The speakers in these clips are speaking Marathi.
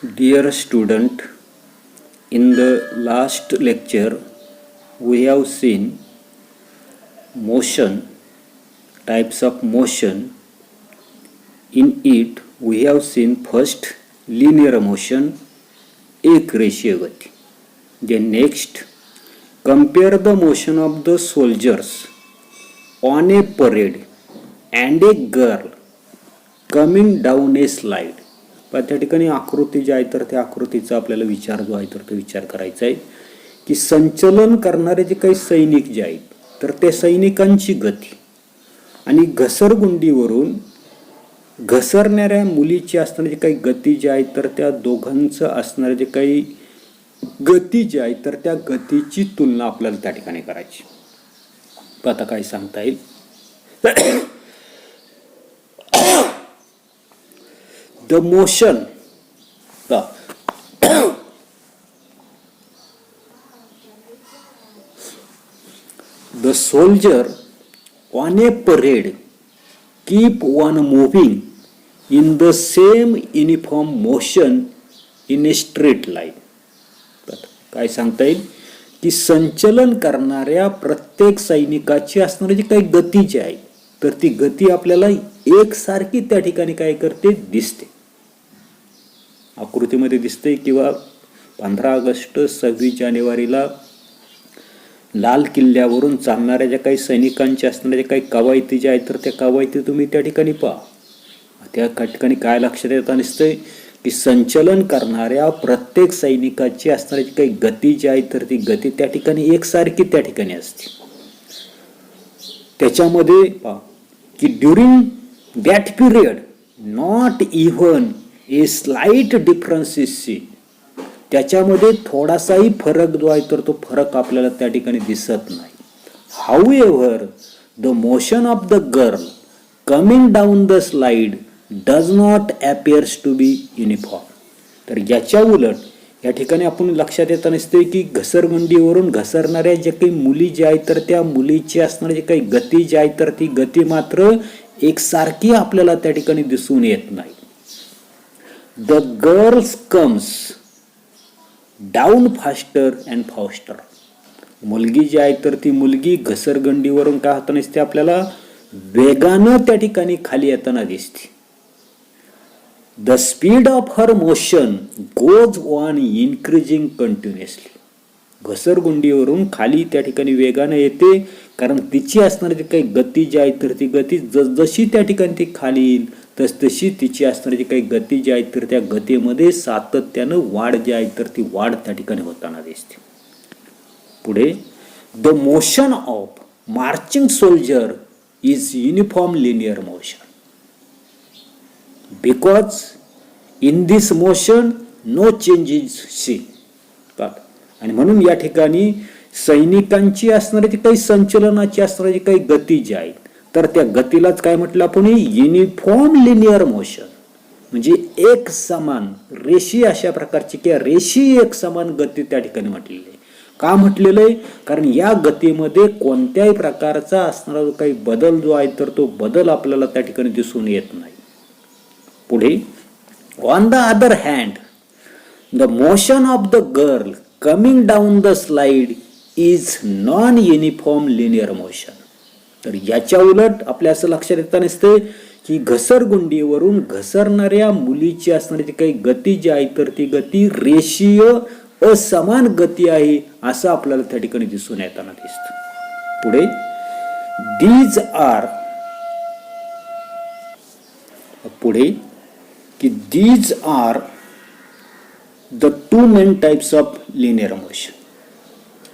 Dear student, in the last lecture we have seen motion, types of motion. In it we have seen first linear motion, एक रेषीय गती. Then next, compare the motion of the soldiers on a parade and a girl coming down a slide. पण त्या ठिकाणी आकृती जी आहे तर त्या आकृतीचा आपल्याला विचार जो आहे तर तो विचार करायचा आहे की संचलन करणारे जे काही सैनिक जे आहेत तर त्या सैनिकांची गती आणि घसरगुंडीवरून घसरणाऱ्या मुलीची असणारी जी काही गती जी आहे तर त्या दोघांचं असणारे जे काही गती जी आहे तर त्या गतीची तुलना आपल्याला त्या ठिकाणी करायची. आता काय सांगता येईल, the motion the soldier on a parade keep on moving in the same uniform motion in a straight line. काय सांगता येईल की संचलन करणाऱ्या प्रत्येक सैनिकाची असणारी जी काही गती जी आहे तर ती गती आपल्याला एकसारखी त्या ठिकाणी काय करते दिसते, आकृतीमध्ये दिसते. किंवा 15 ऑगस्ट 26 जानेवारीला लाल किल्ल्यावरून चालणाऱ्या ज्या काही सैनिकांच्या असणाऱ्या ज्या काही कवायती ज्या आहेत तर त्या कवायती तुम्ही त्या ठिकाणी पहा. त्या ठिकाणी काय लक्षात येतं दिसतंय की संचलन करणाऱ्या प्रत्येक सैनिकाची असणारी जी काही गती जी आहे तर ती गती त्या ठिकाणी एकसारखी त्या ठिकाणी असते. त्याच्यामध्ये पहा की during that period not even a slight difference is seen. त्याच्यामध्ये थोडासाही फरक जो आहे तर तो फरक आपल्याला त्या ठिकाणी दिसत नाही. However the motion of the girl coming down the slide does not appears to be uniform. तर याच्या उलट या ठिकाणी आपण लक्षात येता नसते की घसरगुंडीवरून घसरणाऱ्या ज्या काही मुली ज्या आहेत तर त्या मुलीची असणारी जी काही गती जी आहे तर ती गती मात्र एकसारखी आपल्याला त्या ठिकाणी दिसून येत नाही. The girls comes down faster and faster. मुलगी जी आहे तर ती मुलगी घसरगंडीवरून काय होत नसते आपल्याला वेगानं त्या ठिकाणी खाली येताना दिसते. The speed of her motion goes on increasing continuously. घसरगुंडीवरून खाली त्या ठिकाणी वेगानं येते कारण तिची असणारी जी काही गती जी आहे तर ती गती जसजशी त्या ठिकाणी ती खाली येईल तसतशी तिची असणारी जी काही गती जी आहे तर त्या गतीमध्ये सातत्यानं वाढ जी आहे तर ती वाढ त्या ठिकाणी होताना दिसते. पुढे the motion of marching soldier is uniform linear motion because in this motion no change is seen. आणि म्हणून या ठिकाणी सैनिकांची असणारी जी काही संचलनाची असणारी जी काही गती जी आहे तर त्या गतीलाच काय म्हटलं आपण युनिफॉर्म लिनियर मोशन म्हणजे एक समान रेषीय अशा प्रकारची किंवा रेषीय एक समान गती त्या ठिकाणी म्हटलेली आहे. का म्हटलेलं आहे कारण या गतीमध्ये कोणत्याही प्रकारचा असणारा जो काही बदल जो आहे तर तो बदल आपल्याला त्या ठिकाणी दिसून येत नाही. पुढे on the other hand the motion of the girl coming down the slide is non uniform linear motion. तर याच्या उलट आपल्या असं लक्षात येता नसते की घसरगुंडीवरून घसरणाऱ्या मुलीची असणारी जी काही गती जी आहे तर ती गती रेषीय असमान गती आहे असं आपल्याला त्या ठिकाणी दिसून येताना दिसतं. पुढे these are these are the two main types of linear motion.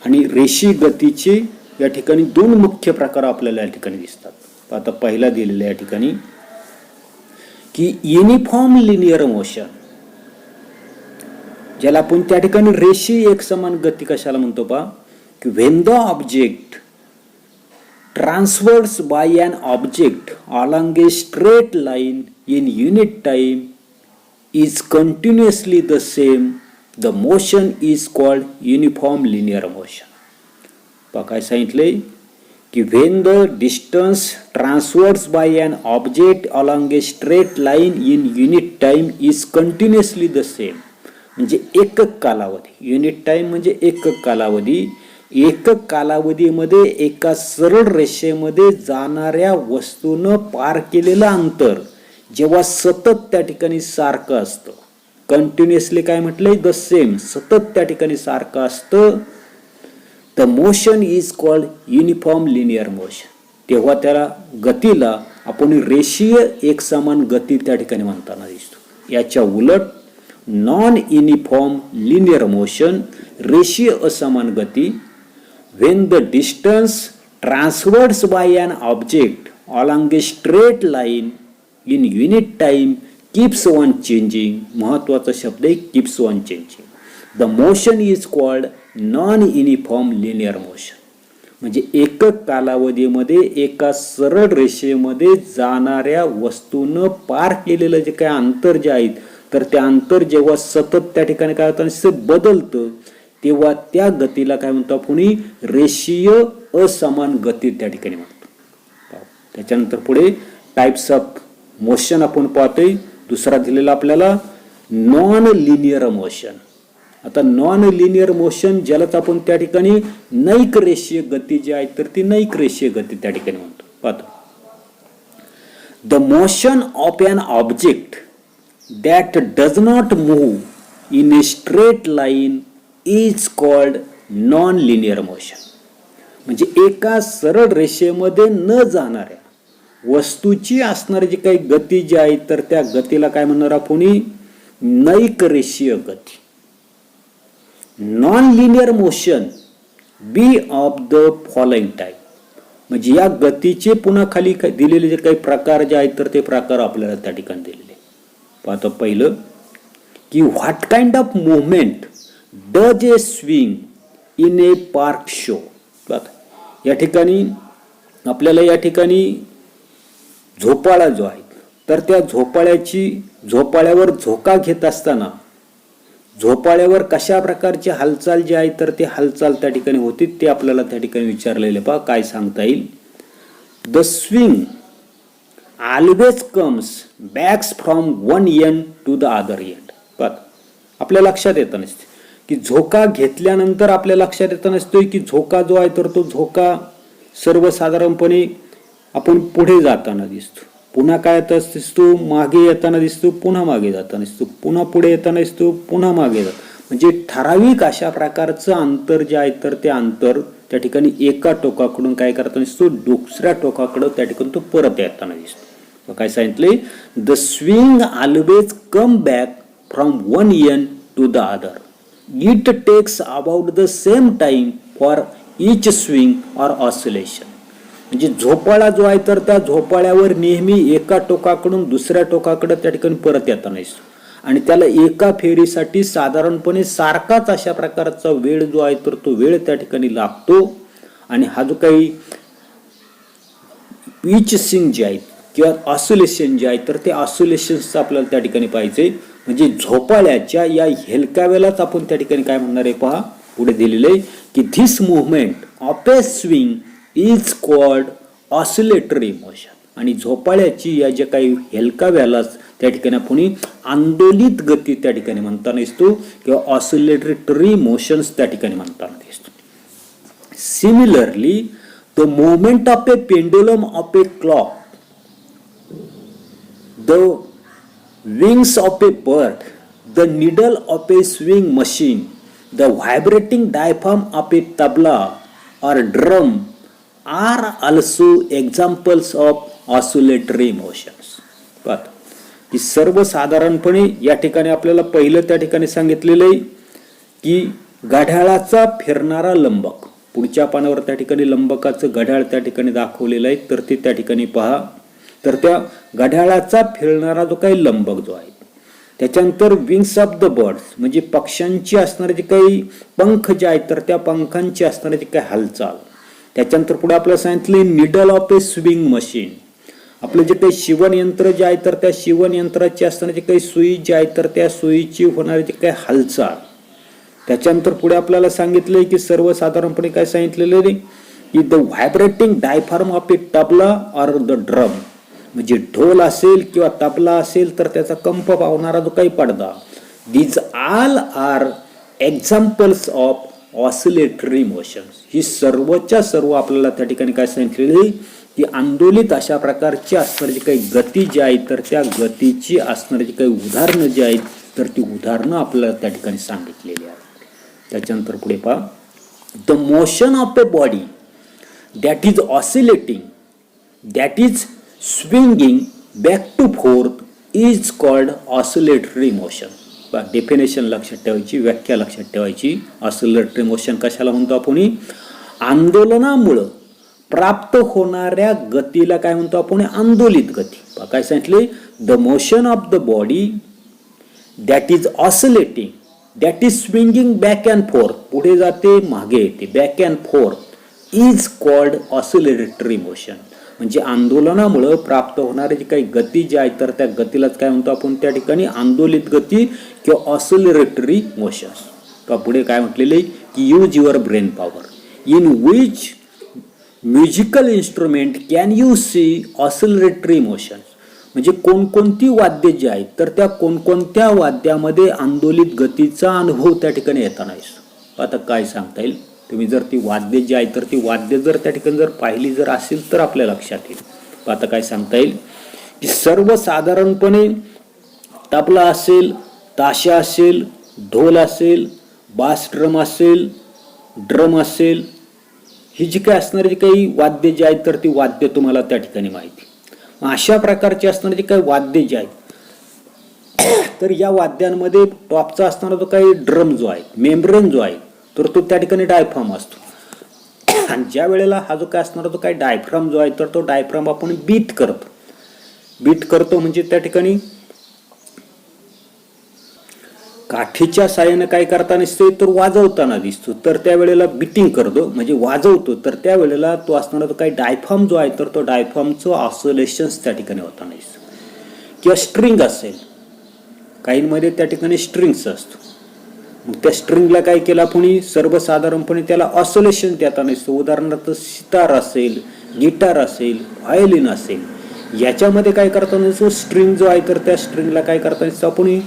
आणि रेषीय गतीचे या ठिकाणी दोन मुख्य प्रकार आपल्याला या ठिकाणी दिसतात. आता पहिला दिलेला या ठिकाणी की युनिफॉर्म लिनियर मोशन ज्याला आपण त्या ठिकाणी रेषीय एक समान गती कशाला म्हणतो पहा की when the object traverse by an object along a straight line in unit time is continuously the same the motion is called uniform linear motion. पहा काय सांगितलंय की when the distance traversed by an object along a straight line in unit time is continuously the same, म्हणजे एकक कालावधी. युनिट टाइम म्हणजे एकक कालावधी. एकक कालावधीमध्ये एका सरळ रेषेमध्ये जाणाऱ्या वस्तूनं पार केलेलं अंतर जेव्हा सतत त्या ठिकाणी सारखं असतं, कंटिन्युअसली काय म्हटलंय, द सेम, सतत त्या ठिकाणी सारखं असतं, the motion is called uniform linear motion. तेव्हा त्याला गतीला आपण रेषीय एकसमान गती त्या ठिकाणी म्हणताना दिसतो. याच्या उलट नॉन युनिफॉर्म लिनियर मोशन, रेषीय असमान गती, when the distance traversed by an object along a straight line in unit time keeps on changing. महत्वाचा शब्द आहे keeps on changing. The motion is called non-uniform linear motion. म्हणजे एकक कालावधीमध्ये एका सरळ रेषेमध्ये जाणाऱ्या वस्तूनं पार केलेलं जे काही अंतर जे आहेत, तर ते अंतर जेव्हा सतत त्या ठिकाणी काय होतं बदलतं, तेव्हा त्या गतीला काय म्हणतो आपण, रेषीय असमान गती त्या ठिकाणी म्हणतो. त्याच्यानंतर पुढे टाइप्स ऑफ मोशन आपण पाहतोय. दुसरा दिलेला आपल्याला नॉन लिनियर मोशन. आता नॉन लिनियर मोशन ज्यालाच आपण त्या ठिकाणी नैक रेषीय गती जी आहे तर ती नैक रेषीय गती त्या ठिकाणी म्हणतो. पाहतो, the motion of an object that does not move in A straight line is called non linear motion. म्हणजे एका सरळ रेषेमध्ये न जाणाऱ्या वस्तूची असणारी जी काही गती जी आहे तर त्या गतीला काय म्हणणार आपण, नैक रेषीय गती. Non linear motion be of the following type. म्हणजे या गतीचे पुन्हा खाली दिलेले जे काही प्रकार जे आहेत तर ते प्रकार आपल्याला त्या ठिकाणी दिलेले. पाहतो पहिलं की what kind of movement does a swing in A park show. या ठिकाणी आपल्याला या ठिकाणी झोपाळा जो आहे तर त्या झोपाळ्यावर झोका घेत असताना झोपाळ्यावर कशा प्रकारची हालचाल जी आहे तर ते हालचाल त्या ठिकाणी होती ते आपल्याला त्या ठिकाणी विचारलेले. पहा काय सांगता येईल, the swing always comes backs from one end to the other end. पहा आपल्या लक्षात येत नसते की झोका घेतल्यानंतर आपल्या लक्षात येत नसतोय की झोका जो आहे तर तो झोका सर्वसाधारणपणे आपण पुढे जाताना दिसतो, पुन्हा काय दिसतो, मागे येताना दिसतो, पुन्हा मागे जाताना दिसतो, पुन्हा पुढे येताना दिसतो, पुन्हा मागे जातो. म्हणजे ठराविक अशा प्रकारचं अंतर जे आहे तर ते अंतर त्या ठिकाणी एका टोकाकडून काय करताना दिसतो, दुसऱ्या टोकाकडे त्या ठिकाणी तो परत येताना दिसतो. काय सांगितले, the swing always come back from one end to the other. It takes about the same time for each swing or oscillation. म्हणजे झोपाळा जो आहे तर त्या झोपाळ्यावर नेहमी एका टोकाकडून दुसऱ्या टोकाकडे त्या ठिकाणी परत येताना दिसतो आणि त्याला एका फेरीसाठी साधारणपणे सारखाच अशा प्रकारचा वेळ जो आहे तर तो वेळ त्या ठिकाणी लागतो. आणि हा जो काही पीच स्विंग जे आहे किंवा ऑसिलेशन जे आहे तर ते ऑसिलेशन्स आपल्याला त्या ठिकाणी पाहिजे. म्हणजे झोपाळ्याच्या या हेलकाव्यालाच आपण त्या ठिकाणी काय म्हणणार आहे, पहा पुढे दिलेले की this movement of A swing is called oscillatory motion. आणि झोपाळ्याची या ज्या काही हेलकाव्यालाच त्या ठिकाणी आपण आंदोलित गती त्या ठिकाणी म्हणताना दिसतो किंवा ऑसिलेटरी मोशन्स त्या ठिकाणी म्हणताना दिसतो. Similarly the movement of A pendulum of a clock, the wings of a bird, the needle of a sewing machine, the vibrating diaphragm of a tabla or drum are also examples of oscillatory motions. पाहतो की सर्वसाधारणपणे या ठिकाणी आपल्याला पहिलं त्या ठिकाणी सांगितलेलं आहे की घड्याळाचा फिरणारा लंबक. पुढच्या पानावर त्या ठिकाणी लंबकाचं घड्याळ त्या ठिकाणी दाखवलेलं आहे तर ते त्या ठिकाणी पहा. तर त्या घड्याळाचा फिरणारा जो काही लंबक जो आहे, त्याच्यानंतर विंग्स ऑफ द बर्ड्स म्हणजे पक्ष्यांची असणारे जे काही पंख जे आहेत तर त्या पंखांची असणारी जी काही हालचाल. त्याच्यानंतर पुढे आपल्याला सांगितले needle of A swing machine, आपलं जे काही शिवणयंत्र जे आहे तर त्या शिवणयंत्राची असणारी जी काही सुई जी आहे तर त्या सुईची होणारी जी काही हालचाल. त्याच्यानंतर पुढे आपल्याला सांगितले की सर्वसाधारणपणे काय सांगितलेलं आहे की the vibrating diaphragm of A tabla or the drum. म्हणजे ढोल असेल किंवा तबला असेल तर त्याचा कंप पावणारा जो काही पडदा These all are examples of oscillatory motions. ही सर्वच्या सर्व आपल्याला त्या ठिकाणी काय सांगितलेली की आंदोलित अशा प्रकारची असणारी काही गती जी आहे तर त्या गतीची असणारी काही उदाहरणं जी आहेत तर ती उदाहरणं आपल्याला त्या ठिकाणी सांगितलेली आहेत. त्याच्यानंतर पुढे पहा, the motion of the body that is oscillating that is swinging back to forth is called oscillatory motion. Definition लक्षात ठेवायची, व्याख्या लक्षात ठेवायची. ऑसिलेटरी मोशन कशाला म्हणतो आपण? आंदोलनामुळं प्राप्त होणाऱ्या गतीला काय म्हणतो आपण? आंदोलित गती. काय सांगितले? The motion of the body that is oscillating that is swinging back and fourth, पुढे जाते मागे येते, back and fourth is called oscillatory motion. म्हणजे आंदोलनामुळं प्राप्त होणारी जी काही गती जी आहे तर त्या गतीलाच काय म्हणतो आपण त्या ठिकाणी? आंदोलित गती किंवा ऑसिलेटरी मोशन. का पुढे काय म्हटलेले की use your brain power in which musical instrument can you see oscillatory motion. म्हणजे कोणकोणती वाद्ये जी आहेत तर त्या कोणकोणत्या वाद्यामध्ये आंदोलित गतीचा अनुभव त्या ठिकाणी येता नाही. आता काय सांगता येईल? तुम्ही जर ती वाद्य जी आहे तर ती वाद्य जर त्या ठिकाणी जर पाहिली जर असेल तर आपल्या लक्षात येईल. आता काय सांगता येईल की सर्वसाधारणपणे तबला असेल, ताशा असेल, ढोल असेल, बास ड्रम असेल, ड्रम असेल, ही जी काही असणारी काही वाद्य जी आहेत तर ती वाद्य तुम्हाला त्या ठिकाणी माहिती. अशा प्रकारची असणारी काही वाद्य जी आहेत तर या वाद्यांमध्ये टॉपचा असणारा जो काही ड्रम जो आहे, मेम्ब्रेन जो आहे तर तो त्या ठिकाणी डायफ्राम असतो. आणि ज्या वेळेला हा जो काय असणारा तो काही डायफ्राम जो आहे तर तो डायफ्राम आपण बीट करतो म्हणजे त्या ठिकाणी काठीच्या साहाय्याने काय करताना दिसतो तर वाजवताना दिसतो. तर त्यावेळेला बीटिंग करतो म्हणजे वाजवतो. तर त्यावेळेला तो असणारा तो काही डायफ्राम जो आहे तर तो डायफ्रामचं ऑसिलेशन्स त्या ठिकाणी होताना दिसतो. किंवा स्ट्रिंग असेल, काहींमध्ये त्या ठिकाणी स्ट्रिंग्स असतो. मग त्या स्ट्रिंगला काय केलं आपण? सर्वसाधारणपणे त्याला ऑसिलेशन देताना दिसतो. उदाहरणार्थ सितार असेल, गिटार असेल, व्हायोलिन असेल, याच्यामध्ये काय करताना दिसतो? स्ट्रिंग जो आहे तर त्या स्ट्रिंगला काय करताना दिसतो आपण?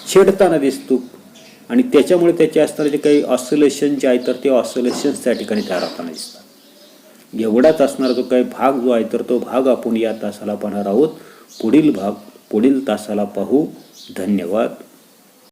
छेडताना दिसतो. आणि त्याच्यामुळे त्याचे असणारे जे काही ऑसिलेशन जे आहे तर ते ऑसिलेशन्स त्या ठिकाणी तयार होताना दिसतात. एवढाच असणारा जो काही भाग जो आहे तर तो भाग आपण या तासाला पाहणार आहोत. पुढील तासाला पाहू. धन्यवाद.